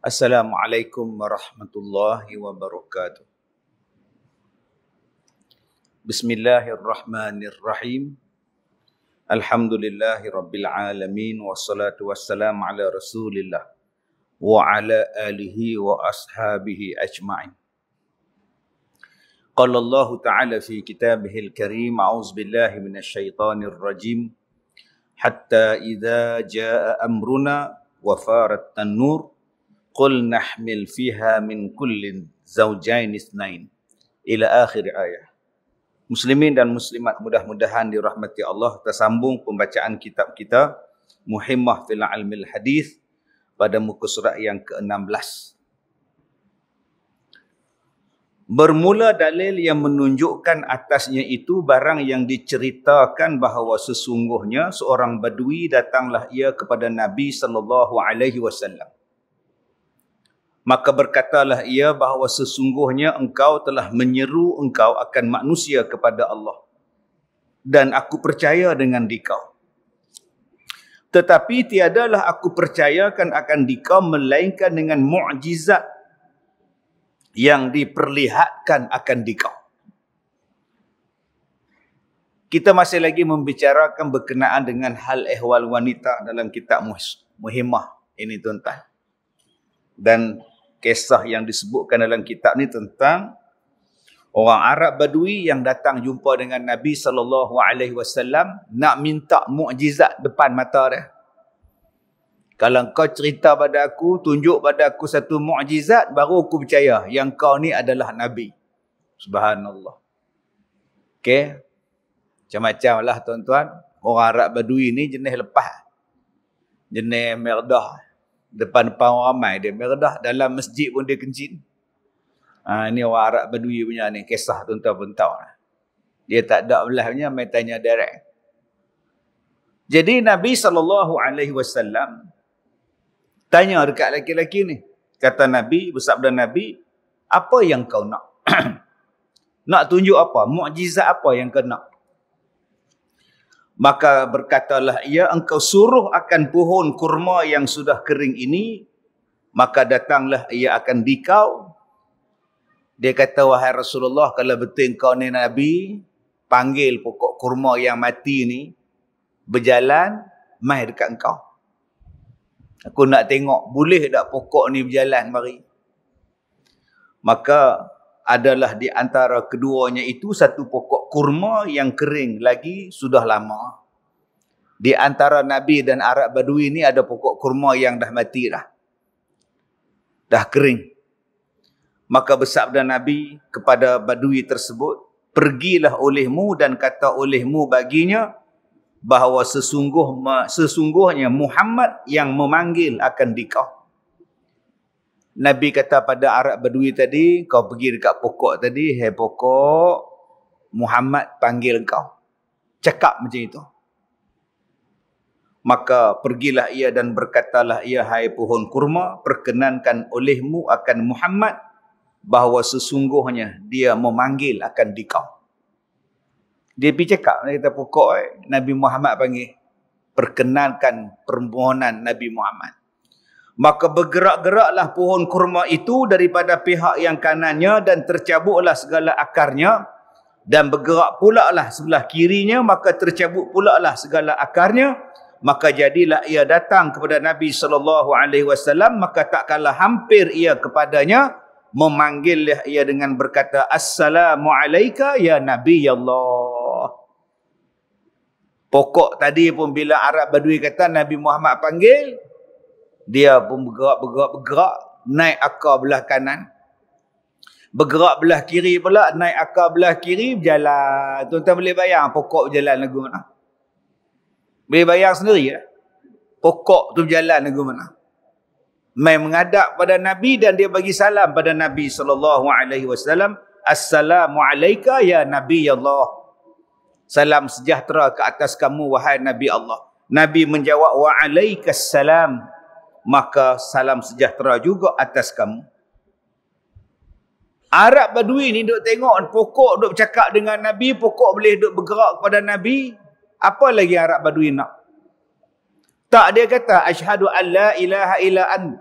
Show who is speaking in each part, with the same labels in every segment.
Speaker 1: Assalamualaikum warahmatullahi wabarakatuh. Bismillahirrahmanirrahim. Alhamdulillahi rabbil alamin. Wassalatu wassalamu ala rasulillah wa ala alihi wa ashabihi ajma'in. Qala Allah ta'ala fi kitabihil karim. A'udzu billahi minasyaitonir rajim. Hatta idza jaa amruna wa farat an-nur qul nahmil fiha min kullin zawjain itsnain ila akhir ayat. Muslimin dan muslimat mudah-mudahan dirahmati Allah, tersambung pembacaan kitab kita Muhimmah fil Ilmil Hadis pada muka surat yang ke-16. Bermula dalil yang menunjukkan atasnya itu barang yang diceritakan bahawa sesungguhnya seorang badui datanglah ia kepada Nabi sallallahu alaihi wasallam. Maka berkatalah ia bahawa sesungguhnya engkau telah menyeru engkau akan manusia kepada Allah. Dan aku percaya dengan dikau. Tetapi tiadalah aku percayakan akan dikau melainkan dengan mukjizat yang diperlihatkan akan dikau. Kita masih lagi membicarakan berkenaan dengan hal ehwal wanita dalam kitab Muhimmah ini tuan-tuan. Dan kisah yang disebutkan dalam kitab ni tentang orang Arab Badui yang datang jumpa dengan Nabi SAW nak minta mukjizat depan mata dia. Kalau kau cerita pada aku, tunjuk pada aku satu mukjizat, baru aku percaya yang kau ni adalah Nabi. Subhanallah. Okey. Macam-macam lah tuan-tuan. Orang Arab Badui ni jenis lepas. Jenis merdah. Depan-depan orang ramai dia merdah, dalam masjid pun dia kencing. Ini orang Arab Badui punya ni, kisah tuan-tuan pun tahu. Dia tak ada belah punya, main tanya direct. Jadi Nabi SAW tanya dekat lelaki-lelaki ni. Kata Nabi, bersabda Nabi, apa yang kau nak? Nak tunjuk apa? Mukjizat apa yang kau nak? Maka berkatalah ia, engkau suruh akan pohon kurma yang sudah kering ini, maka datanglah ia akan dikau. Dia kata, wahai Rasulullah, kalau betul engkau ni Nabi, panggil pokok kurma yang mati ni, berjalan, mai dekat engkau. Aku nak tengok, boleh tak pokok ni berjalan mari? Maka adalah di antara keduanya itu satu pokok kurma yang kering lagi sudah lama. Di antara Nabi dan Arab Badui ni ada pokok kurma yang dah mati dah. Dah kering. Maka bersabda Nabi kepada Badui tersebut, pergilah olehmu dan kata olehmu baginya bahawa sesungguhnya Muhammad yang memanggil akan dikau. Nabi kata pada Arab Badui tadi, kau pergi dekat pokok tadi, hei pokok, Muhammad panggil kau. Cakap macam itu. Maka pergilah ia dan berkatalah ia, hai pohon kurma, perkenankan olehmu akan Muhammad bahawa sesungguhnya dia memanggil akan dikau. Dia pergi cakap, dia kata pokok, Nabi Muhammad panggil. Perkenankan permohonan Nabi Muhammad. Maka bergerak-geraklah pohon kurma itu daripada pihak yang kanannya dan tercabutlah segala akarnya, dan bergerak pula lah sebelah kirinya, maka tercabut pula lah segala akarnya. Maka jadilah ia datang kepada Nabi SAW, maka tak kalah hampir ia kepadanya, memanggil ia dengan berkata, Assalamualaikum ya Nabi Allah. Pokok tadi pun bila Arab Badui kata Nabi Muhammad panggil, dia pun bergerak, naik akar belah kanan. Bergerak belah kiri pula, naik akar belah kiri, berjalan. Tuan-tuan boleh bayang pokok berjalan lagu mana? Boleh bayang sendiri ya? Pokok tu berjalan lagu mana? Mai menghadap pada Nabi dan dia bagi salam pada Nabi SAW. Assalamualaikum ya Nabi Allah. Salam sejahtera ke atas kamu wahai Nabi Allah. Nabi menjawab wa'alaikassalam. Maka salam sejahtera juga atas kamu. Arab Badui ni duk tengok pokok duk bercakap dengan Nabi, pokok boleh duk bergerak kepada Nabi. Apa lagi Arab Badui nak? Tak, dia kata asyhadu an la ilaha illa an.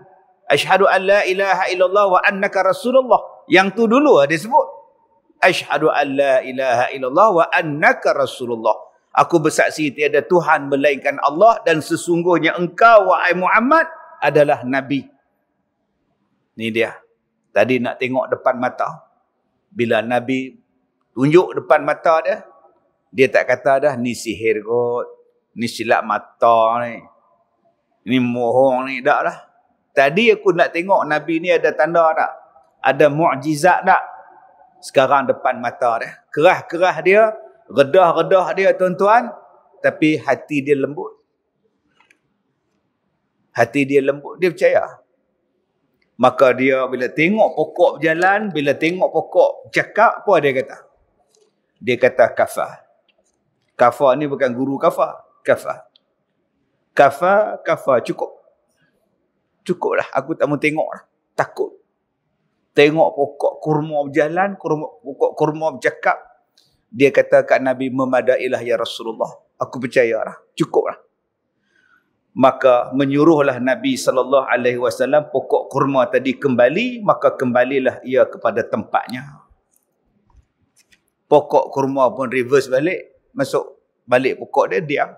Speaker 1: Asyhadu an la ilaha illallah wa annaka rasulullah. Yang tu dulu dia sebut. Asyhadu an la ilaha illallah wa annaka rasulullah. Aku bersaksi tiada Tuhan melainkan Allah dan sesungguhnya engkau wahai Muhammad adalah nabi. Ni dia. Tadi nak tengok depan mata. Bila Nabi tunjuk depan mata dia, dia tak kata dah ni sihir kot, ni silap mata ni, ni mohong ni, tak lah. Tadi aku nak tengok Nabi ni ada tanda tak? Ada mukjizat tak? Sekarang depan mata dia. Kerah-kerah dia, redah-redah dia tuan-tuan, tapi hati dia lembut. Hati dia lembut, dia percaya. Maka dia bila tengok pokok berjalan, bila tengok pokok cakap, apa dia kata? Dia kata kafah. Kafah ni bukan guru kafah. Kafah. Kafah, cukup. Cukup lah, aku tak mau tengok lah. Takut. Tengok pokok kurma berjalan, pokok kurma bercakap. Dia kata kat Nabi, memadailah ya Rasulullah. Aku percaya lah, cukup lah. Maka menyuruhlah Nabi SAW pokok kurma tadi kembali, maka kembalilah ia kepada tempatnya. Pokok kurma pun reverse balik, masuk balik pokok dia, diam.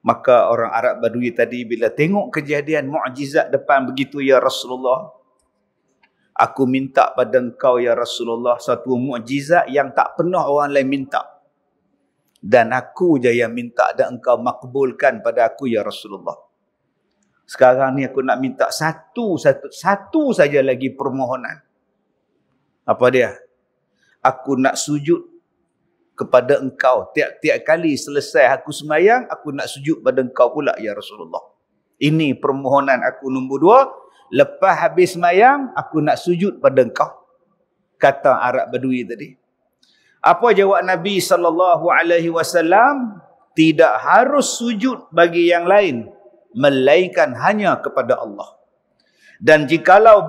Speaker 1: Maka orang Arab Badui tadi bila tengok kejadian mukjizat depan begitu, ya Rasulullah, aku minta pada engkau ya Rasulullah satu mukjizat yang tak pernah orang lain minta. Dan aku je yang minta dan engkau makbulkan pada aku ya Rasulullah. Sekarang ni aku nak minta satu saja lagi permohonan. Apa dia? Aku nak sujud kepada engkau. Tiap-tiap kali selesai aku sembahyang, aku nak sujud pada engkau pula ya Rasulullah. Ini permohonan aku nombor 2. Lepas habis sembahyang, aku nak sujud pada engkau. Kata Arab Badui tadi. Apa jawab Nabi SAW? Tidak harus sujud bagi yang lain, melainkan hanya kepada Allah. Dan jikalau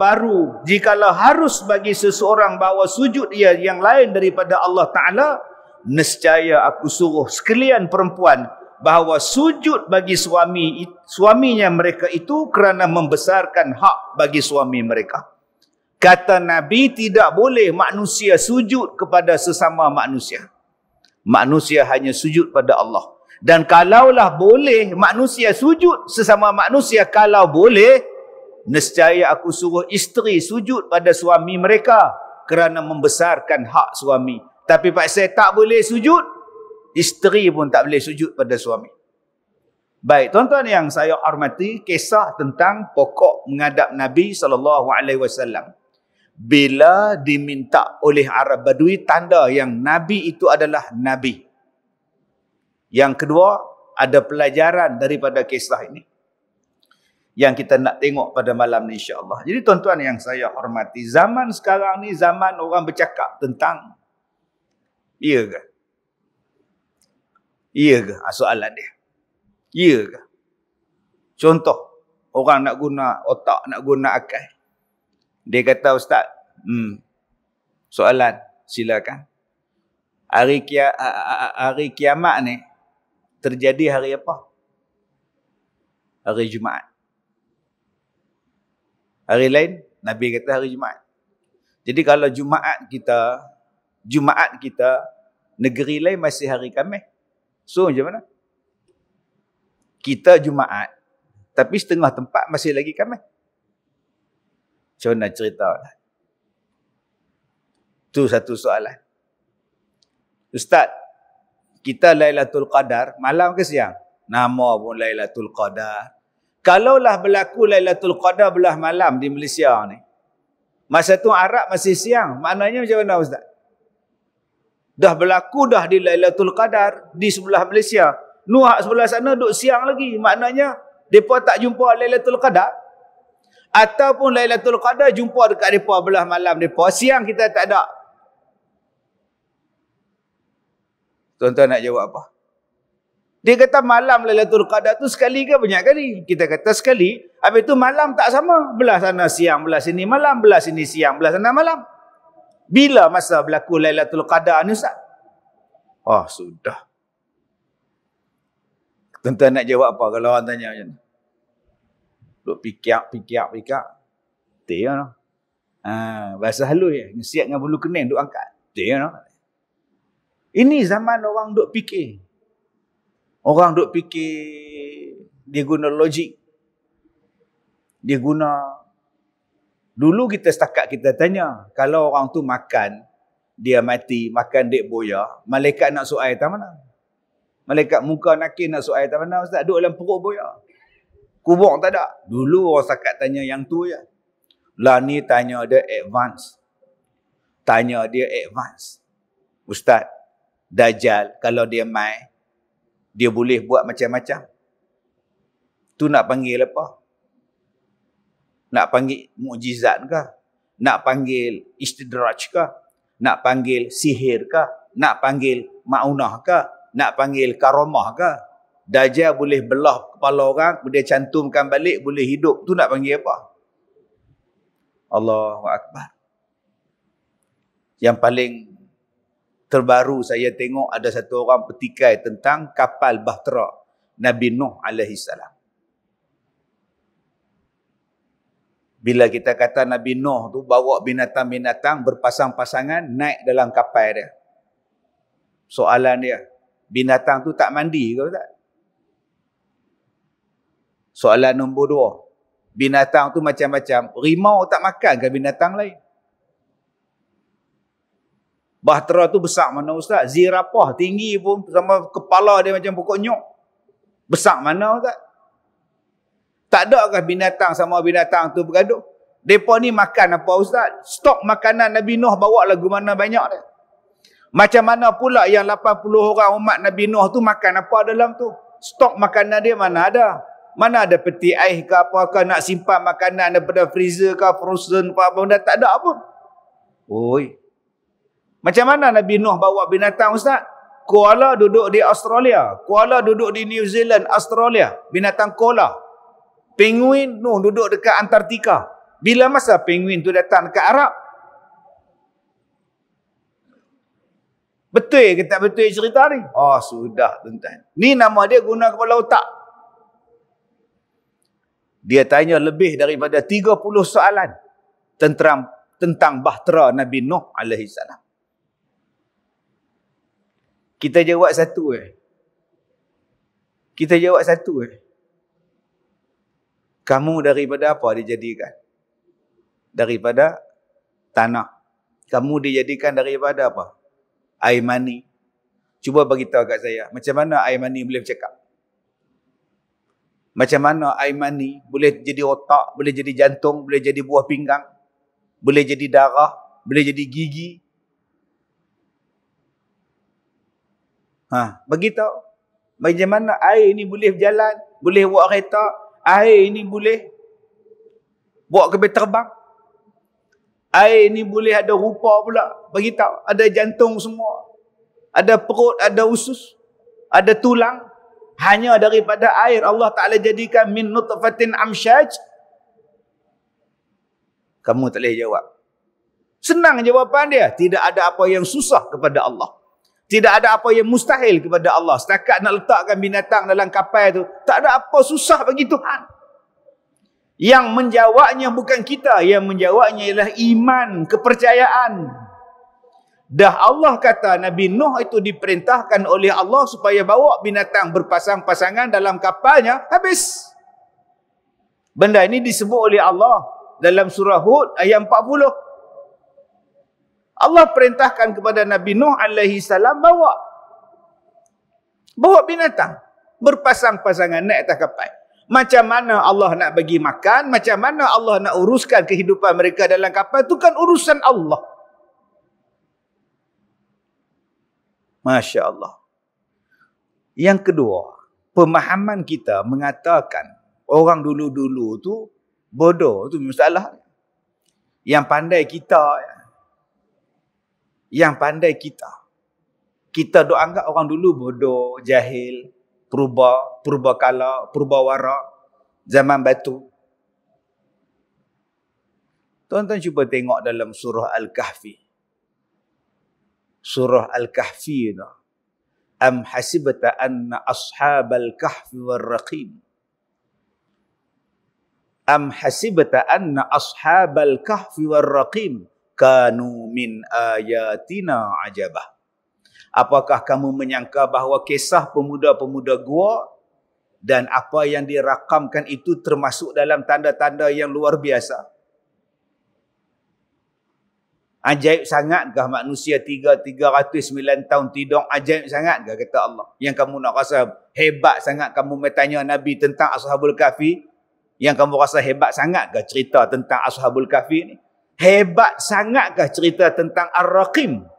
Speaker 1: harus bagi seseorang bahawa sujud ia yang lain daripada Allah Ta'ala, nescaya aku suruh sekalian perempuan bahawa sujud bagi suaminya mereka itu kerana membesarkan hak bagi suami mereka. Kata Nabi, tidak boleh manusia sujud kepada sesama manusia. Manusia hanya sujud pada Allah. Dan kalaulah boleh manusia sujud sesama manusia, kalau boleh, nescaya aku suruh isteri sujud pada suami mereka kerana membesarkan hak suami. Tapi pak saya tak boleh sujud, isteri pun tak boleh sujud pada suami. Baik, tuan-tuan yang saya hormati, kisah tentang pokok menghadap Nabi SAW. Bila diminta oleh Arab Badui tanda yang Nabi itu adalah Nabi. Yang kedua, ada pelajaran daripada kisah ini yang kita nak tengok pada malam ni insya-Allah. Jadi tuan-tuan yang saya hormati, zaman sekarang ni zaman orang bercakap tentang iya ke? Iya ke? Soalan dia. Iya ke? Contoh, orang nak guna otak, nak guna akal. Dia kata, Ustaz, soalan, silakan. Hari kiamat ni terjadi hari apa? Hari Jumaat. Hari lain, Nabi kata hari Jumaat. Jadi kalau Jumaat kita, negeri lain masih hari Khamis. So macam mana? Kita Jumaat, tapi setengah tempat masih lagi Khamis. Macam mana cerita? Itu satu soalan. Ustaz, kita Lailatul Qadar, malam ke siang? Nama pun Lailatul Qadar. Kalaulah berlaku Lailatul Qadar belah malam di Malaysia ni, masa tu Arab masih siang. Maknanya macam mana Ustaz? Dah berlaku dah di Lailatul Qadar di sebelah Malaysia. Nuh sebelah sana duduk siang lagi. Maknanya mereka tak jumpa Lailatul Qadar. Ataupun Lailatul Qadar jumpa dekat mereka belah malam mereka. Siang kita tak ada. Tuan-tuan nak jawab apa? Dia kata malam Lailatul Qadar tu sekali ke banyak kali? Kita kata sekali. Habis tu malam tak sama. Belah sana siang, belah sini malam. Belah sini siang, belah sana malam. Bila masa berlaku Lailatul Qadar ni Ustaz? Oh, sudah. Tuan-tuan nak jawab apa kalau orang tanya macam ni? Duk pikir. Betul no. Bahasa halus ya. Ngesiat dengan bulu kening duk angkat. Betul no. Ini zaman orang duk fikir. Orang duk fikir, dia guna logik. Dia guna, dulu kita setakat kita tanya, kalau orang tu makan, dia mati, makan dek boya, malaikat nak soal tak mana? Malaikat muka nakir nak soal tak mana? Ustaz, duduk dalam perut boya. Kubur tak ada. Dulu orang setakat tanya yang tu je. Lah ni tanya dia advance. Tanya dia advance. Ustaz, Dajjal kalau dia mai, dia boleh buat macam-macam. Tu nak panggil apa? Nak panggil mukjizat ke? Nak panggil istidraj ke? Nak panggil sihir ke? Nak panggil ma'unah ke? Nak panggil karamah ke? Dajjal boleh belah kepala orang, boleh cantumkan balik, boleh hidup. Tu nak panggil apa? Allahu Akbar. Yang paling terbaru saya tengok ada satu orang petikai tentang kapal bahtera Nabi Nuh alaihi salam. Bila kita kata Nabi Nuh tu bawa binatang-binatang berpasang-pasangan naik dalam kapal dia. Soalan dia, binatang tu tak mandi ke tak? Soalan nombor 2. Binatang tu macam-macam. Rimau tak makan ke binatang lain? Bahtera tu besar mana Ustaz? Zirapah tinggi pun sama kepala dia macam pokok nyok. Besar mana Ustaz? Tak adakah binatang sama binatang tu bergaduh? Mereka ni makan apa Ustaz? Stok makanan Nabi Nuh bawa lagu mana banyak dia? Macam mana pula yang 80 orang umat Nabi Nuh tu makan apa dalam tu? Stok makanan dia mana ada? Mana ada peti air ke apa-apa nak simpan makanan daripada freezer ke frozen apa benda tak ada pun. Oi. Macam mana Nabi Nuh bawa binatang Ustaz? Koala duduk di Australia. Koala duduk di New Zealand, Australia. Binatang koala. Penguin Nuh duduk dekat Antartika. Bila masa penguin tu datang dekat Arab? Betul ke tak betul cerita ni? Oh sudah tuan-tuan. Ni nama dia guna kepala otak. Dia tanya lebih daripada 30 soalan tentang bahtera Nabi Nuh alaihi salam. Kita jawab satu Kita jawab satu Kamu daripada apa dijadikan? Daripada tanah. Kamu dijadikan daripada apa? Air mani. Cuba beritahu kat saya, macam mana air mani boleh bercakap? Macam mana air mani boleh jadi otak, boleh jadi jantung, boleh jadi buah pinggang, boleh jadi darah, boleh jadi gigi? Beritahu. Macam mana air ni boleh berjalan, boleh buat kereta, air ni boleh buat kapal terbang, air ni boleh ada rupa pula. Beritahu. Ada jantung semua, ada perut, ada usus, ada tulang. Hanya daripada air Allah Ta'ala jadikan min nutfatin amsyaj. Kamu tak boleh jawab. Senang jawapan dia. Tidak ada apa yang susah kepada Allah. Tidak ada apa yang mustahil kepada Allah. Setakat nak letakkan binatang dalam kapal tu, tak ada apa susah bagi Tuhan. Yang menjawabnya bukan kita. Yang menjawabnya ialah iman, kepercayaan. Dah Allah kata Nabi Nuh itu diperintahkan oleh Allah supaya bawa binatang berpasang-pasangan dalam kapalnya. Habis. Benda ini disebut oleh Allah dalam surah Hud ayat 40. Allah perintahkan kepada Nabi Nuh alaihi salam bawa binatang berpasang-pasangan naik atas kapal. Macam mana Allah nak bagi makan, macam mana Allah nak uruskan kehidupan mereka dalam kapal, itu kan urusan Allah. Masya Allah. Yang kedua, pemahaman kita mengatakan orang dulu-dulu tu bodoh, tu masalah. Yang pandai kita, kita duk anggap orang dulu bodoh, jahil, purbakala, zaman batu. Tuan-tuan cuba tengok dalam surah Al-Kahfi. Surah Al-Kahfi itu. Am hasibta anna ashabal kahfi wal raqim Am hasibta anna ashabal kahfi war raqim kanu min ayatina ajabah. Apakah kamu menyangka bahawa kisah pemuda-pemuda gua dan apa yang dirakamkan itu termasuk dalam tanda-tanda yang luar biasa? Ajaib sangatkah manusia 309 tahun tidur? Ajaib sangatkah kata Allah? Yang kamu nak rasa hebat sangat kamu bertanya Nabi tentang Ashabul Kahfi? Yang kamu rasa hebat sangatkah cerita tentang Ashabul Kahfi ni? Hebat sangatkah cerita tentang Ar-Raqim?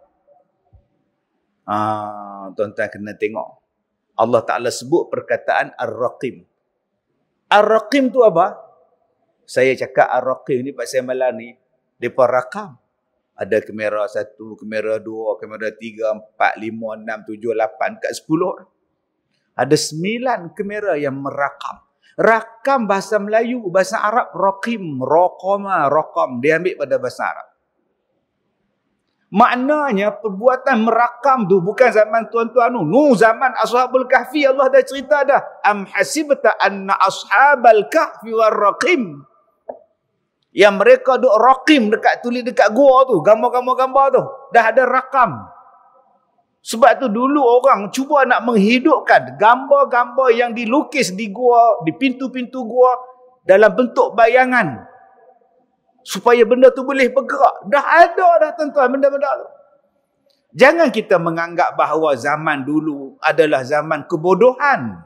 Speaker 1: Tuan-tuan kena tengok. Allah Ta'ala sebut perkataan Ar-Raqim. Ar-Raqim tu apa? Saya cakap Ar-Raqim ni pasal malam ni, mereka rakam. Ada kamera 1, kamera 2, kamera 3, 4, 5, 6, 7, 8, kat 10. Ada 9 kamera yang merakam. Rakam bahasa Melayu, bahasa Arab, Raqim, Raqama, Raqam. Dia ambil pada bahasa Arab. Maknanya perbuatan merakam tu bukan zaman tuan-tuan tu. Zaman Ashabul Kahfi Allah dah cerita dah. Am hasibta anna ashabal kahfi war raqim. Yang mereka duk raqim dekat tulis dekat gua tu. Gambar-gambar tu. Dah ada rakam. Sebab tu dulu orang cuba nak menghidupkan gambar-gambar yang dilukis di gua, di pintu-pintu gua dalam bentuk bayangan. Supaya benda tu boleh bergerak. Dah ada dah tuan-tuan benda-benda tu. Jangan kita menganggap bahawa zaman dulu adalah zaman kebodohan.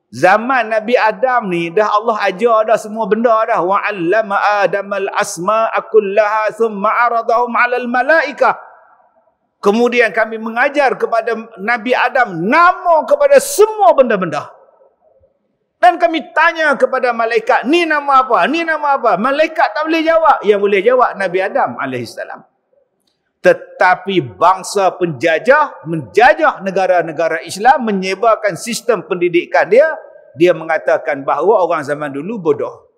Speaker 1: Zaman Nabi Adam ni dah Allah ajar dah semua benda dah. Wa 'allama Adamal asma'a kullaha thumma 'aradahum 'alal malaikah. Kemudian kami mengajar kepada Nabi Adam nama kepada semua benda-benda. Dan kami tanya kepada malaikat, ni nama apa? Ni nama apa? Malaikat tak boleh jawab. Yang boleh jawab Nabi Adam AS. Tetapi bangsa penjajah menjajah negara-negara Islam, menyebarkan sistem pendidikan dia. Dia mengatakan bahawa orang zaman dulu bodoh.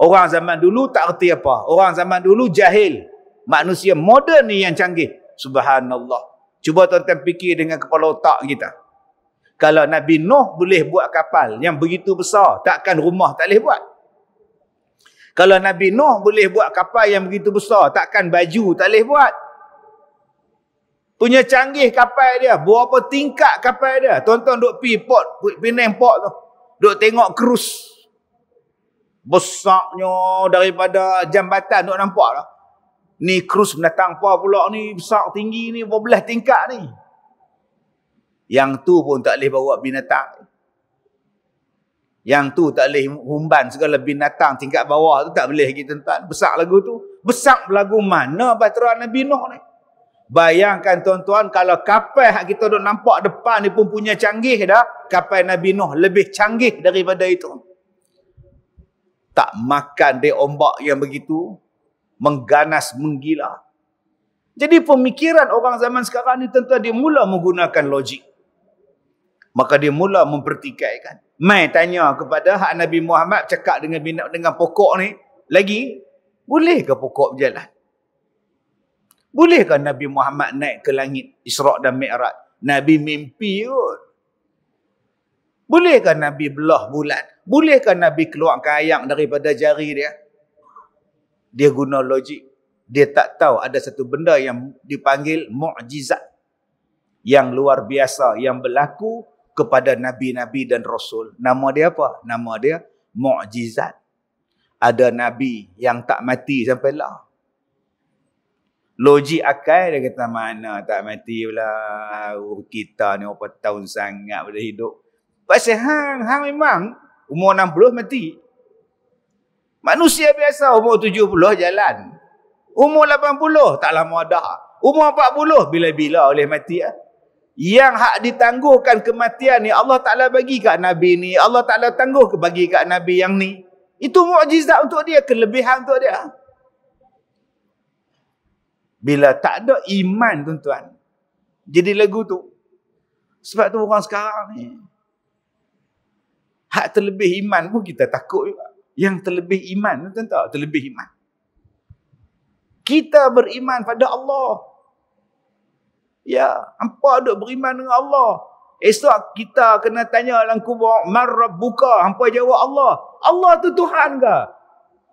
Speaker 1: Orang zaman dulu tak erti apa. Orang zaman dulu jahil. Manusia moden ni yang canggih. Subhanallah. Cuba tuan-tuan fikir dengan kepala otak kita. Kalau Nabi Nuh boleh buat kapal yang begitu besar, takkan rumah tak boleh buat. Kalau Nabi Nuh boleh buat kapal yang begitu besar, takkan baju tak boleh buat. Punya canggih kapal dia, berapa tingkat kapal dia. Tuan-tuan duk pergi port, Penang port tu. Duk tengok krus. Besarnya daripada jambatan duk nampak lah. Ni krus menatang apa pula ni, besar tinggi ni, berbelah tingkat ni. Yang tu pun tak boleh bawa binatang. Yang tu tak boleh humban segala binatang tingkat bawah tu tak boleh lagi tuan-tuan. Besar lagu tu. Besar lagu mana bahtera Nabi Nuh ni? Bayangkan tuan-tuan kalau kapal yang kita duk nampak depan ni pun punya canggih dah. Kapal Nabi Nuh lebih canggih daripada itu. Tak makan dia ombak yang begitu. Mengganas, menggila. Jadi pemikiran orang zaman sekarang ni tuan-tuan dia mula menggunakan logik. Maka dia mula mempertikaikan. Mai tanya kepada hak Nabi Muhammad cakap dengan pokok ni. Lagi, bolehkah pokok berjalan? Bolehkah Nabi Muhammad naik ke langit Isra' dan Mi'raj? Nabi mimpi kot. Bolehkah Nabi belah bulan? Bolehkah Nabi keluarkan ayam daripada jari dia? Dia guna logik. Dia tak tahu ada satu benda yang dipanggil mu'jizat. Yang luar biasa, yang berlaku kepada Nabi-Nabi dan Rasul. Nama dia apa? Nama dia mu'jizat. Ada Nabi yang tak mati sampai lah. Logik akal dia kata mana tak mati pula. Kita ni berapa tahun sangat boleh hidup. Pasal hang memang umur 60 mati. Manusia biasa umur 70 jalan. Umur 80 tak lama dah. Umur 40 bila-bila boleh mati. Yang hak ditangguhkan kematian ni Allah Ta'ala bagi kat Nabi ni. Allah Ta'ala tangguh bagi kat Nabi yang ni. Itu mukjizat untuk dia. Kelebihan untuk dia. Bila tak ada iman tuan-tuan. Jadi lagu tu. Sebab tu orang sekarang ni. Hak terlebih iman pun kita takut juga. Yang terlebih iman tuan-tuan. Terlebih iman. Kita beriman pada Allah. Ya, hampa duk beriman dengan Allah. Esok kita kena tanya dalam kubur, man rabbuka? Hampa jawab Allah. Allah tu Tuhan ke?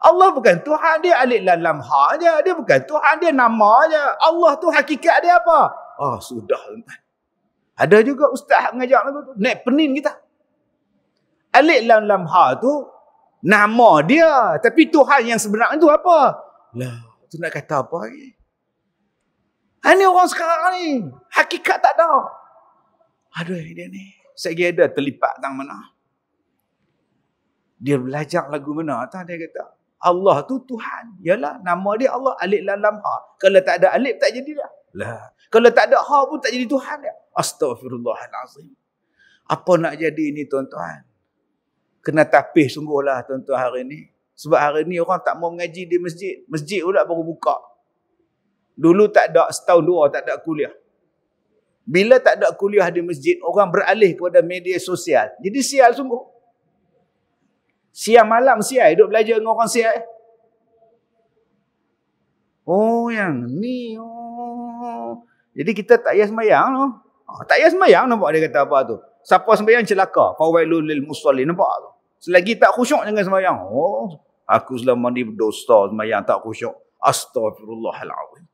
Speaker 1: Allah bukan Tuhan, dia alif lam lam ha je. Dia bukan Tuhan, dia nama je. Allah tu hakikat dia apa? Sudah tuan-tuan. Ada juga ustaz mengajar lagu tu. Naik pening kita. Alif lam lam ha tu nama dia, tapi Tuhan yang sebenar itu apa? Lah, tu nak kata apa lagi? Ini orang sekarang ni, hakikat tak ada. Aduh, dia ni. Saya ada terlipat tang mana. Dia belajar lagu mana? Dia kata, Allah tu Tuhan. Yalah, nama dia Allah, alif lam lam ha. Kalau tak ada alif, tak jadi dah. Lah. Kalau tak ada ha pun tak jadi Tuhan dia. Astaghfirullahalazim. Apa nak jadi ni tuan-tuan? Kena tapih sungguhlah tuan-tuan hari ni. Sebab hari ni orang tak mau mengaji di masjid. Masjid pula baru buka. Dulu tak ada, setahun dua tak ada kuliah. Bila tak ada kuliah di masjid, orang beralih kepada media sosial. Jadi sial sungguh. Siang malam sial, duduk belajar dengan orang sial. Yang ni. Jadi kita tak payah sembahyang. Tak payah sembahyang, nampak dia kata apa tu. Siapa sembahyang celaka. Fawailul lil musallin, nampak tu. Selagi tak khusyuk jangan sembahyang. Aku selama ni berdosa sembahyang tak khusyuk. Astaghfirullahalazim.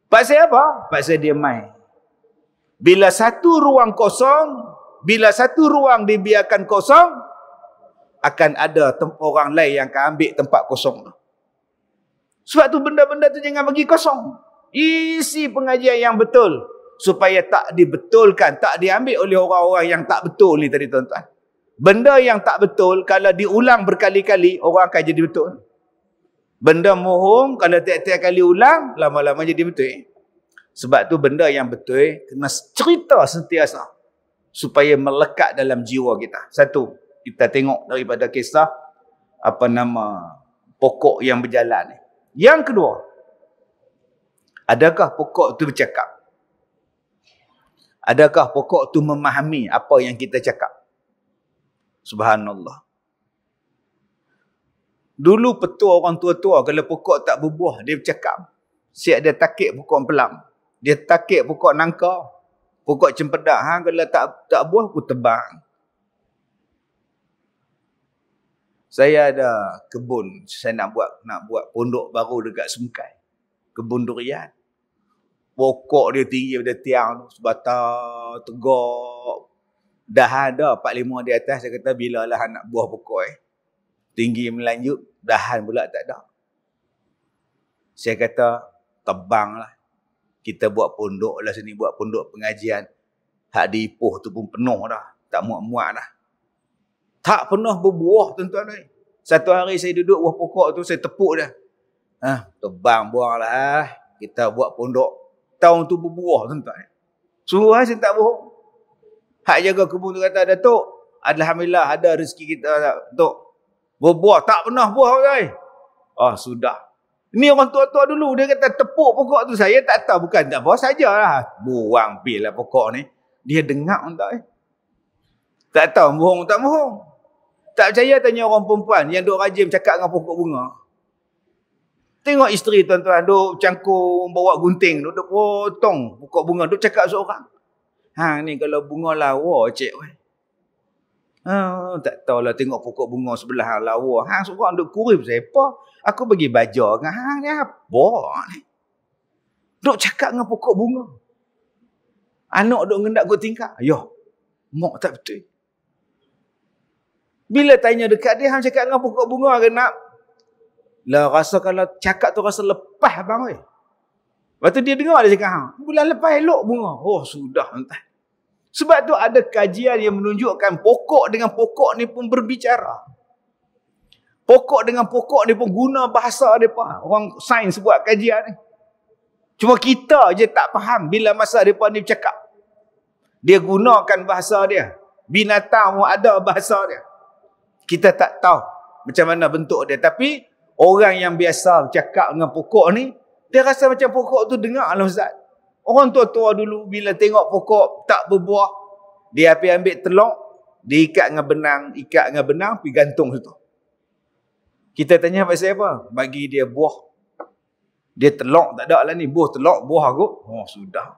Speaker 1: Pasal apa? Pasal dia main. Bila satu ruang kosong, bila satu ruang dibiarkan kosong, akan ada orang lain yang akan ambil tempat kosong tu. Sebab tu benda-benda tu jangan bagi kosong. Isi pengajian yang betul. Supaya tak dibetulkan, tak diambil oleh orang-orang yang tak betul ni tadi tuan-tuan. Benda yang tak betul, kalau diulang berkali-kali, orang akan jadi betul. Benda mohong, kalau tiap-tiap kali ulang, lama-lama jadi betul. Sebab tu benda yang betul, kena cerita sentiasa. Supaya melekat dalam jiwa kita. Satu, kita tengok daripada kisah, pokok yang berjalan ni. Yang kedua, adakah pokok tu bercakap? Adakah pokok tu memahami apa yang kita cakap? Subhanallah. Dulu petua orang tua-tua, kalau pokok tak berbuah, dia bercakap. Siap dia takik pokok pelam. Dia takik pokok nangka. Pokok cempedak. Kalau tak buah, aku tebang. Saya ada kebun. Saya nak buat pondok baru dekat Sungkai. Kebun durian. Pokok dia tinggi pada tiang tu. Sebatang, tegak. Dahan dah 4-5 di atas. Saya kata bilalah nak buah pokok tinggi melanjut. Dahan pula tak ada. Saya kata tebang lah. Kita buat pondok lah sini. Buat pondok pengajian. Hak di Ipoh tu pun penuh dah. Tak muat-muat dah. Tak pernah berbuah tuan-tuan. Satu hari saya duduk buah pokok tu. Saya tepuk dah. Tebang buang lah. Kita buat pondok. Tahun tu berbuah tuan-tuan. Sungguh saya tak bohong. Hak jaga kebun tu kata, Datuk, alhamdulillah ada rezeki kita, Datuk. Berbuah, tak pernah buah tuan. Sudah. Ini orang tua-tua dulu, dia kata tepuk pokok tu. Saya tak tahu, bukan tak apa sajalah. Buang bil lah pokok ni. Dia dengar tuan. Tak tahu bohong tak bohong. Tak percaya tanya orang perempuan yang duk rajin cakap dengan pokok bunga. Tengok isteri tuan-tuan duk cangkung bawa gunting, duk potong pokok bunga, duk cakap seorang. Ni kalau bunga lawa cik weh. Tak tahulah tengok pokok bunga sebelah lawa. Seorang duk kurip siapa? Aku bagi baja dengan ni apa ni? Duk cakap dengan pokok bunga. Anak duk ngendak go tingkap. Mak tak betul. Bila tanya dekat dia, hang cakap dengan pokok bunga ke nak? Lah rasa kalau cakap tu rasa lepas bang weh. Lepas tu dia dengar dia cakap, bulan lepas elok bunga. Sudah entah. Sebab tu ada kajian yang menunjukkan pokok dengan pokok ni pun berbicara. Pokok dengan pokok ni pun guna bahasa mereka. Orang sains buat kajian ni. Cuma kita je tak faham bila masa mereka ni bercakap. Dia gunakan bahasa dia. Binatang pun ada bahasa dia. Kita tak tahu macam mana bentuk dia. Tapi orang yang biasa bercakap dengan pokok ni, dia rasa macam pokok tu dengar lah Ustaz. Orang tua-tua dulu bila tengok pokok tak berbuah, dia ambil telok, diikat dengan benang, pergi gantung situ. Kita tanya pasal apa? Bagi dia buah. Dia telok tak ada lah ni. Buah telok, buah aku. Sudah.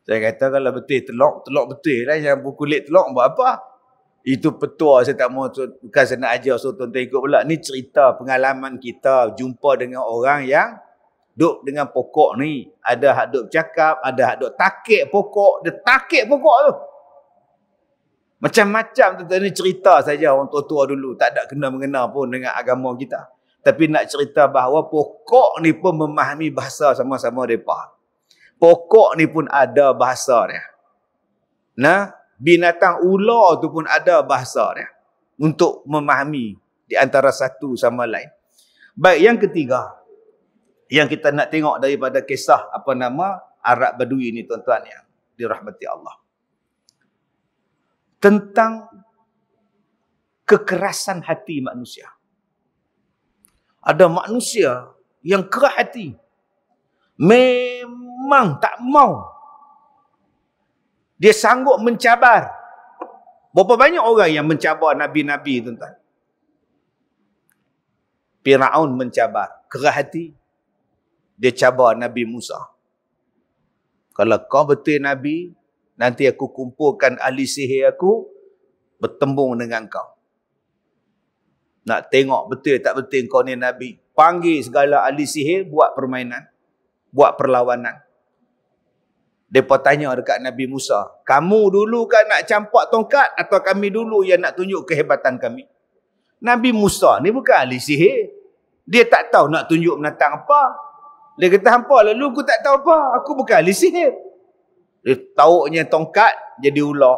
Speaker 1: Saya kata kalau betul telok betul lah. Yang berkulit telok buat apa? Itu petua, saya tak mau, bukan saya nak ajar so tuan-tuan ikut pula. Ni cerita pengalaman kita jumpa dengan orang yang duk dengan pokok ni. Ada hak duk bercakap, ada hak duk takik pokok. Dia takik pokok tu. Macam-macam tuan-tuan ni cerita saja orang tua-tua dulu. Tak ada kena-mengena pun dengan agama kita. Tapi nak cerita bahawa pokok ni pun memahami bahasa sama-sama mereka. Pokok ni pun ada bahasa dia. Nah, binatang ular tu pun ada bahasa dia. Untuk memahami di antara satu sama lain. Baik, yang ketiga. Yang kita nak tengok daripada kisah Arab Badui ni tuan-tuan yang dirahmati Allah. Tentang kekerasan hati manusia. Ada manusia yang keras hati. Memang tak mau. Dia sanggup mencabar. Berapa banyak orang yang mencabar Nabi-Nabi tuan-tuan. Firaun mencabar. Keras hati. Dia cabar Nabi Musa. Kalau kau betul Nabi, nanti aku kumpulkan ahli sihir aku, bertembung dengan kau. Nak tengok betul tak betul kau ni Nabi. Panggil segala ahli sihir, buat permainan. Buat perlawanan. Mereka tanya dekat Nabi Musa, kamu dulu kan nak campak tongkat atau kami dulu yang nak tunjuk kehebatan kami? Nabi Musa ni bukan ahli sihir. Dia tak tahu nak tunjuk menatang apa. Dia kata, hampa lalu aku tak tahu apa. Aku bukan ahli sihir. Dia tauknya tongkat jadi ular.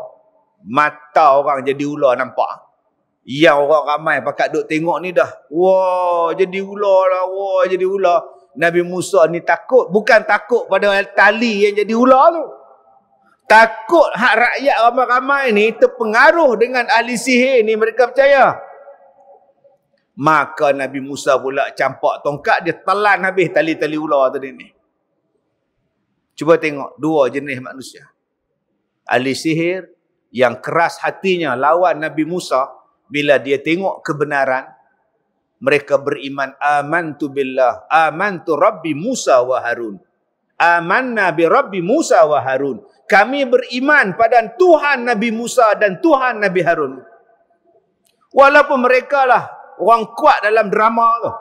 Speaker 1: Mata orang jadi ular nampak. Yang orang ramai pakat duk tengok ni dah. Wah, jadi ular lah. Wah, jadi ular. Nabi Musa ni takut. Bukan takut pada tali yang jadi ular tu. Takut hak rakyat ramai-ramai ni terpengaruh dengan ahli sihir ni. Mereka percaya. Maka Nabi Musa pula campak tongkat. Dia telan habis tali-tali ular tadi ni. Cuba tengok dua jenis manusia. Ahli sihir yang keras hatinya lawan Nabi Musa. Bila dia tengok kebenaran. Mereka beriman. Amantu billah. Amantu Rabbi Musa wa Harun. Amanna bi Rabbi Musa wa Harun. Kami beriman pada Tuhan Nabi Musa dan Tuhan Nabi Harun. Walaupun mereka lah orang kuat dalam drama tu.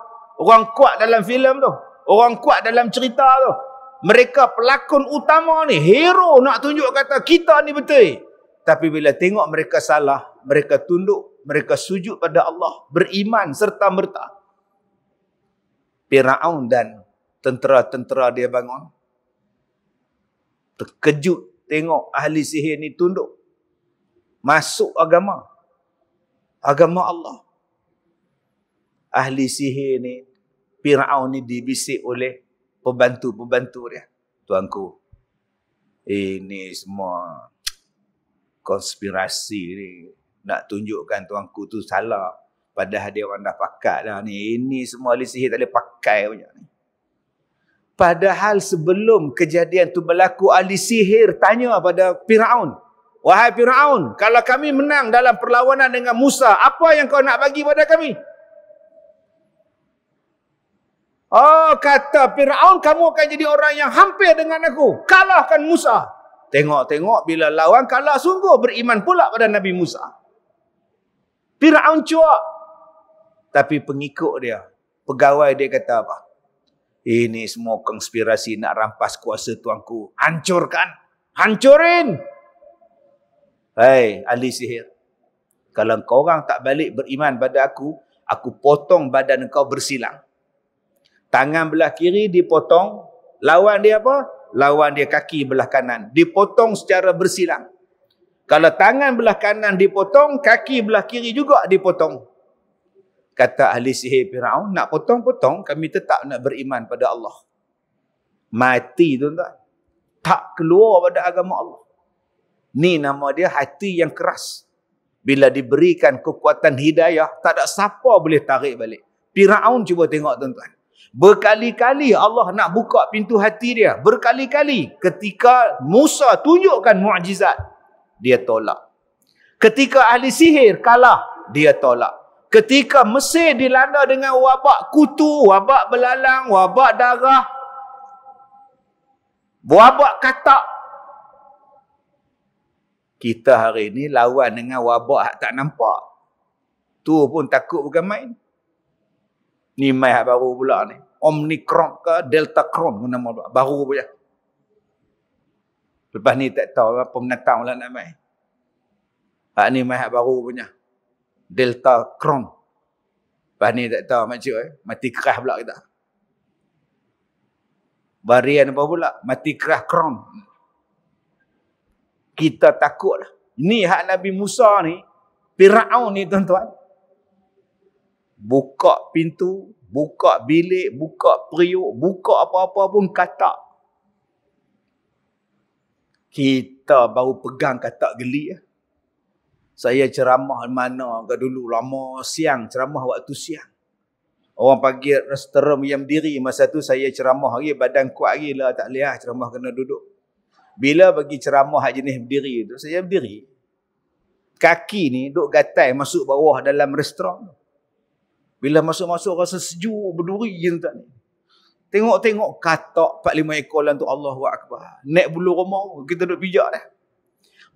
Speaker 1: Orang kuat dalam filem tu. Orang kuat dalam cerita tu. Mereka pelakon utama ni, hero nak tunjuk kata kita ni betul. Tapi bila tengok mereka salah, mereka tunduk, mereka sujud pada Allah, beriman serta merta. Firaun dan tentera-tentera dia bangun. Terkejut tengok ahli sihir ni tunduk. Masuk agama. Agama Allah. Ahli sihir ni, Firaun ni dibisik oleh pembantu-pembantu dia. Tuanku, ini semua konspirasi ni. Nak tunjukkan tuanku tu salah. Padahal dia orang dah pakat dah ni. Ini semua ahli sihir tak boleh pakai banyak ni. Padahal sebelum kejadian tu berlaku, ahli sihir tanya pada Firaun. Wahai Firaun, kalau kami menang dalam perlawanan dengan Musa, apa yang kau nak bagi pada kami? Oh, kata Firaun, kamu akan jadi orang yang hampir dengan aku. Kalahkan Musa. Tengok-tengok bila lawan kalah sungguh, beriman pula pada Nabi Musa. Firaun cuak. Tapi pengikut dia, pegawai dia kata apa? Ini semua konspirasi nak rampas kuasa tuanku. Hancurkan. Hancurin. Hei, ahli sihir. Kalau kau orang tak balik beriman pada aku potong badan kau bersilang. Tangan belah kiri dipotong. Lawan dia apa? Lawan dia kaki belah kanan. Dipotong secara bersilang. Kalau tangan belah kanan dipotong, kaki belah kiri juga dipotong. Kata ahli sihir Firaun, nak potong-potong, kami tetap nak beriman pada Allah. Mati tuan-tuan. Tak keluar pada agama Allah. Ni nama dia hati yang keras. Bila diberikan kekuatan hidayah, tak ada siapa boleh tarik balik. Firaun cuba tengok tuan-tuan. Berkali-kali Allah nak buka pintu hati dia. Berkali-kali ketika Musa tunjukkan mukjizat, dia tolak. Ketika ahli sihir kalah, dia tolak. Ketika Mesir dilanda dengan wabak kutu, wabak belalang, wabak darah, wabak katak, Kita hari ni lawan dengan wabak tak nampak. Tu pun takut bukan main. Ni mai hak baru pula ni. Omicron ke Deltacron nama baru pula. Lepas ni tak tahu apa menatang pula nak mai. Hak ni mai hak baru punya. Deltacron. Lepas ni tak tahu macam mati keras pula kita. Varian apa pula? Mati keras kron. Kita takut lah. Ini hak Nabi Musa ni, Firaun ni tuan-tuan. Buka pintu, buka bilik, buka periuk, buka apa-apa pun katak. Kita baru pegang katak geli. Saya ceramah mana ke dulu, lama siang, ceramah waktu siang. Orang panggil restoran yang berdiri. Masa tu saya ceramah lagi, badan kuat lagi lah, tak boleh ceramah kena duduk. Bila bagi ceramah hak jenis berdiri tu, saya berdiri. Kaki ni duk gatai masuk bawah dalam restoran. Bila masuk-masuk rasa sejuk, berduri je tuan ni. Tengok-tengok katak 4-5 ekor lah tu, Allahu Akbar. Naik bulu rumah, kita duduk pijak dah.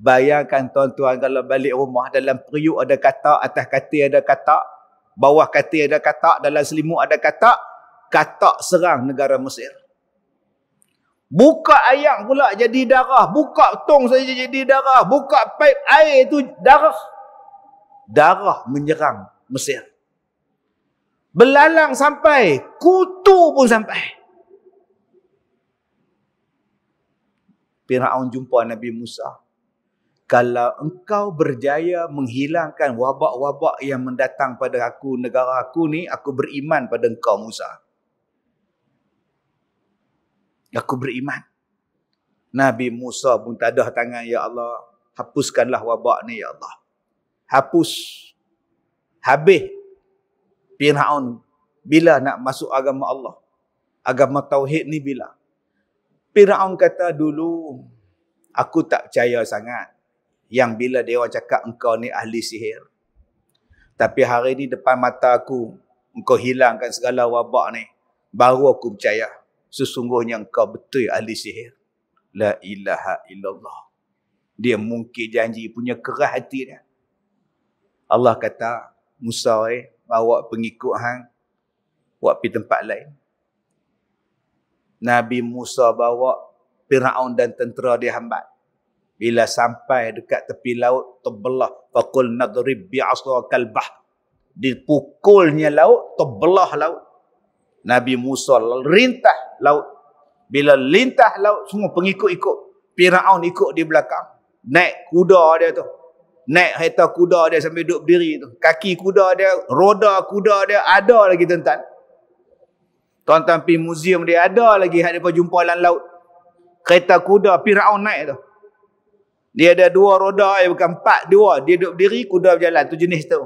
Speaker 1: Bayangkan tuan-tuan kalau balik rumah, dalam periuk ada katak, atas katil ada katak, bawah katil ada katak, dalam selimut ada katak. Katak serang negara Mesir. Buka ayam pula jadi darah. Buka tong saja jadi darah. Buka paip air tu darah. Darah menyerang Mesir. Belalang sampai. Kutu pun sampai. Firaun jumpa Nabi Musa. Kalau engkau berjaya menghilangkan wabak-wabak yang mendatang pada aku, negara aku ni, aku beriman pada engkau Musa. Aku beriman. Nabi Musa pun tadah tangan, ya Allah, hapuskanlah wabak ni, ya Allah. Hapus. Habis. Firaun bila nak masuk agama Allah? Agama Tauhid ni bila? Firaun kata dulu, aku tak percaya sangat. Yang bila dia orang cakap engkau ni ahli sihir. Tapi hari ni depan mata aku, engkau hilangkan segala wabak ni. Baru aku percaya. Sesungguhnya engkau betul ahli sihir. La ilaha illallah. Dia mungkin janji, punya keras hati dia. Allah kata, Musa bawa pengikut hang, buat pergi tempat lain. Nabi Musa bawa Firaun dan tentera dia hambat. Bila sampai dekat tepi laut, terbelah. Faqul nadrib bi'asakal bahr. Dipukulnya laut, terbelah laut. Nabi Musa rintah laut. Bila lintah laut, semua pengikut ikut. Firaun ikut di belakang. Naik kuda dia tu. Naik kereta kuda dia sambil duduk berdiri tu. Kaki kuda dia, roda kuda dia ada lagi tuan-tuan. Tuan-tuan pergi muzium dia ada lagi hak depa jumpa dalam laut. Kereta kuda Firaun naik tu. Dia ada 2 roda, bukan 4, 2. Dia duduk berdiri, kuda berjalan. Tu jenis tu.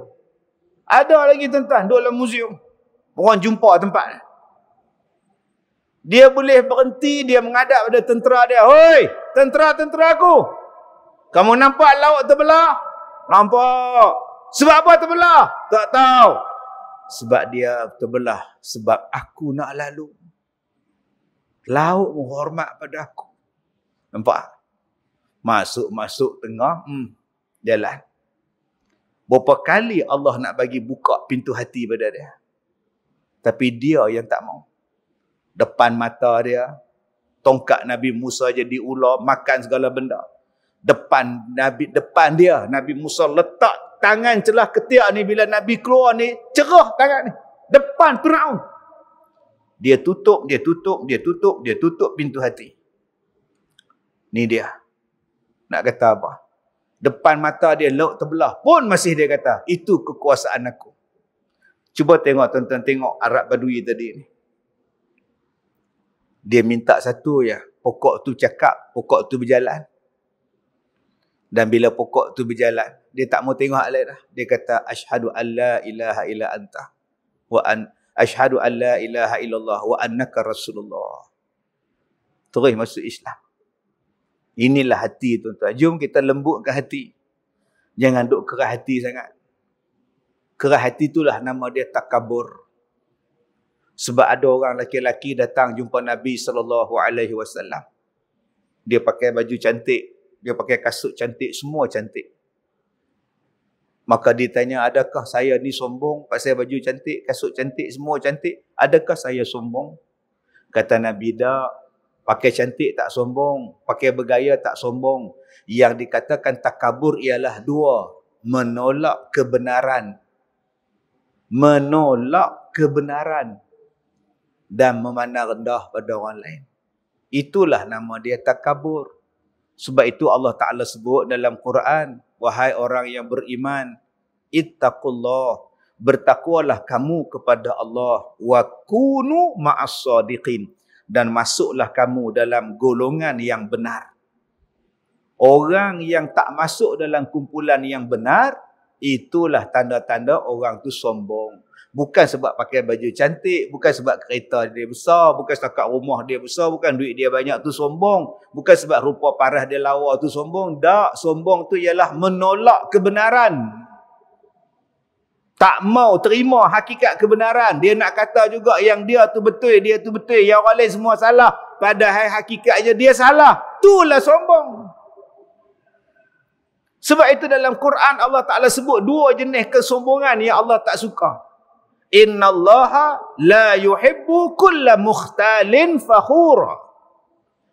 Speaker 1: Ada lagi tuan-tuan duduk dalam muzium. Orang jumpa tempat. Dia boleh berhenti, dia menghadap pada tentera dia. Hoi, tentera-tentera aku. Kamu nampak laut terbelah? Nampak. Sebab apa terbelah? Tak tahu. Sebab dia terbelah. Sebab aku nak lalu. Laut menghormat pada aku. Nampak? Masuk-masuk tengah. Jalan. Berapa kali Allah nak bagi buka pintu hati pada dia. Tapi dia yang tak mau. Depan mata dia, tongkat Nabi Musa jadi ular, makan segala benda. Depan dia, Nabi Musa letak tangan celah ketiak ni, bila Nabi keluar ni, cerah tangan ni. Depan Firaun. Dia tutup pintu hati. Ni dia. Nak kata apa? Depan mata dia laut terbelah. Pun masih dia kata, itu kekuasaan aku. Cuba tengok tuan-tuan, tengok Arab Badui tadi ni. Dia minta satu je. Pokok tu cakap, pokok tu berjalan. Dan bila pokok tu berjalan, dia tak mau tengok hak lain dah. Dia kata, Ashhadu an la ilaha illa anta. Ashhadu an la ilaha illallah wa annaka Rasulullah. Terus masuk Islam. Inilah hati tuan-tuan. Jom kita lembutkan hati. Jangan duk keras hati sangat. Keras hati itulah nama dia takabur. Sebab ada orang lelaki-lelaki datang jumpa Nabi SAW. Dia pakai baju cantik. Dia pakai kasut cantik, semua cantik. Maka dia tanya, adakah saya ni sombong? Pasal baju cantik, kasut cantik, semua cantik. Adakah saya sombong? Kata Nabi, tak. Pakai cantik tak sombong. Pakai bergaya tak sombong. Yang dikatakan takabur ialah dua. Menolak kebenaran. Menolak kebenaran. Dan memandang rendah pada orang lain. Itulah nama dia takabur. Sebab itu Allah Ta'ala sebut dalam Quran, wahai orang yang beriman, ittaqullah, bertakwalah kamu kepada Allah, wa kunu ma'as sadiqin, dan masuklah kamu dalam golongan yang benar. Orang yang tak masuk dalam kumpulan yang benar, itulah tanda-tanda orang tu sombong. Bukan sebab pakai baju cantik, bukan sebab kereta dia besar, bukan setakat rumah dia besar, bukan duit dia banyak tu sombong, bukan sebab rupa parah dia lawa tu sombong. Tak, sombong tu ialah menolak kebenaran. Tak mau terima hakikat kebenaran. Dia nak kata juga yang dia tu betul, dia tu betul, yang orang lain semua salah. Padahal hakikatnya dia salah. Itulah sombong. Sebab itu dalam Quran Allah Ta'ala sebut dua jenis kesombongan yang Allah tak suka. Innallaha la yuhibbu kulla mukhtalin fakhura.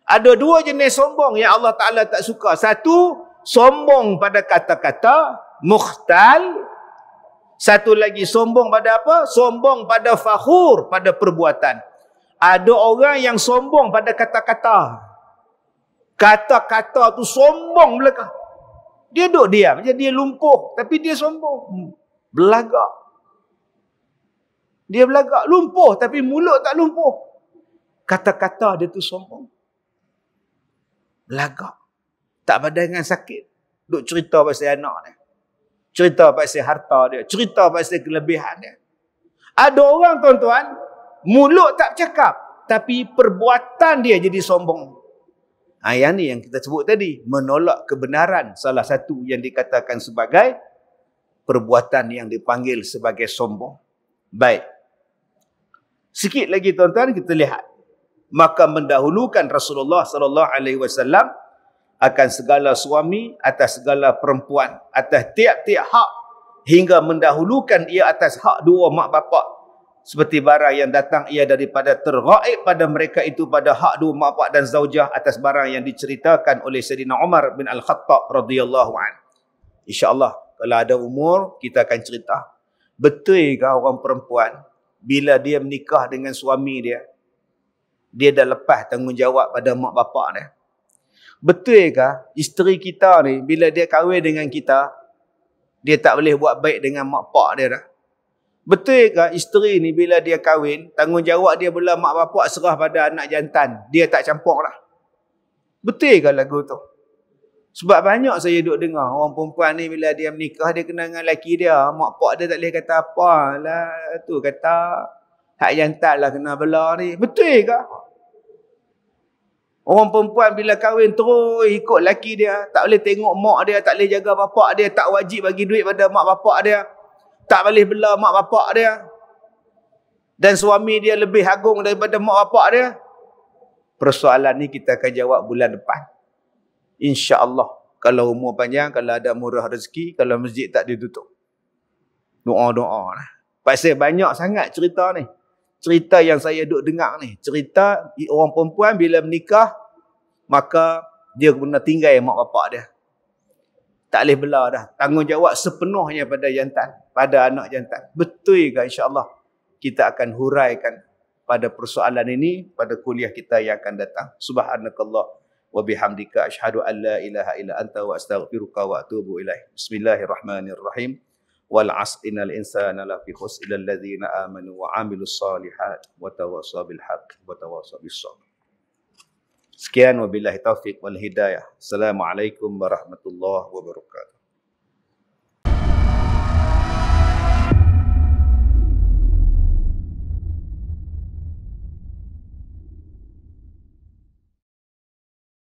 Speaker 1: Ada dua jenis sombong yang Allah Ta'ala tak suka. Satu, sombong pada kata-kata, mukhtal. Satu lagi, sombong pada apa? Sombong pada fakhur, pada perbuatan. Ada orang yang sombong pada kata-kata. Kata-kata tu sombong belakang. Dia duduk diam, dia lumpuh. Tapi dia sombong. Belagak. Dia belagak, lumpuh, tapi mulut tak lumpuh. Kata-kata dia tu sombong. Belagak. Tak padan dengan sakit. Duk cerita pasal anak dia. Cerita pasal harta dia. Cerita pasal kelebihan dia. Ada orang, tuan-tuan, mulut tak cakap, tapi perbuatan dia jadi sombong. Yang ni yang kita sebut tadi. Menolak kebenaran. Salah satu yang dikatakan sebagai perbuatan yang dipanggil sebagai sombong. Baik. Sikit lagi tuan-tuan kita lihat. Maka mendahulukan Rasulullah sallallahu alaihi wasallam akan segala suami, atas segala perempuan, atas tiap-tiap hak, hingga mendahulukan ia atas hak dua mak bapak. Seperti barang yang datang ia daripada terghaib pada mereka itu pada hak dua mak bapak dan zaujah, atas barang yang diceritakan oleh Sayyidina Umar bin Al-Khattab radhiyallahu anhu. InsyaAllah kalau ada umur kita akan cerita. Betul ke orang perempuan bila dia menikah dengan suami dia, dia dah lepas tanggungjawab pada mak bapak dia? Betul ke isteri kita ni bila dia kahwin dengan kita, dia tak boleh buat baik dengan mak pak dia dah? Betul ke isteri ni bila dia kahwin, tanggungjawab dia bila mak bapak serah pada anak jantan, dia tak campur dah? Betul ke lagu tu? Sebab banyak saya duduk dengar orang perempuan ni bila dia menikah, dia kena dengan lelaki dia, mak pak dia tak boleh kata apa lah, tu kata hak jantan lah kena bela ni. Betul ke? Orang perempuan bila kahwin terus ikut lelaki dia, tak boleh tengok mak dia, tak boleh jaga bapak dia, tak wajib bagi duit pada mak bapak dia, tak boleh bela mak bapak dia, dan suami dia lebih agung daripada mak bapak dia. Persoalan ni kita akan jawab bulan depan, InsyaAllah. Kalau umur panjang, kalau ada murah rezeki, kalau masjid tak ditutup. Doa-doa lah. Pasal banyak sangat cerita ni. Cerita yang saya duk dengar ni. Cerita orang perempuan bila menikah, maka dia kena tinggal mak bapak dia. Tak boleh bela dah. Tanggungjawab sepenuhnya pada jantan, pada anak jantan. Betul ke insyaAllah? Kita akan huraikan pada persoalan ini pada kuliah kita yang akan datang. Subhanakallah wa bihamdika asyhadu an la ilaha illa anta wa astaghfiruka wa atubu ilaih. Bismillahirrahmanirrahim. Wal 'asri innal insana lafi khusr illa alladhina amanu wa 'amilus solihat wa tawassaw bil haqq wa tawassaw bis sabr. Sekian wabillahi taufik wal hidayah. Assalamualaikum warahmatullahi wabarakatuh.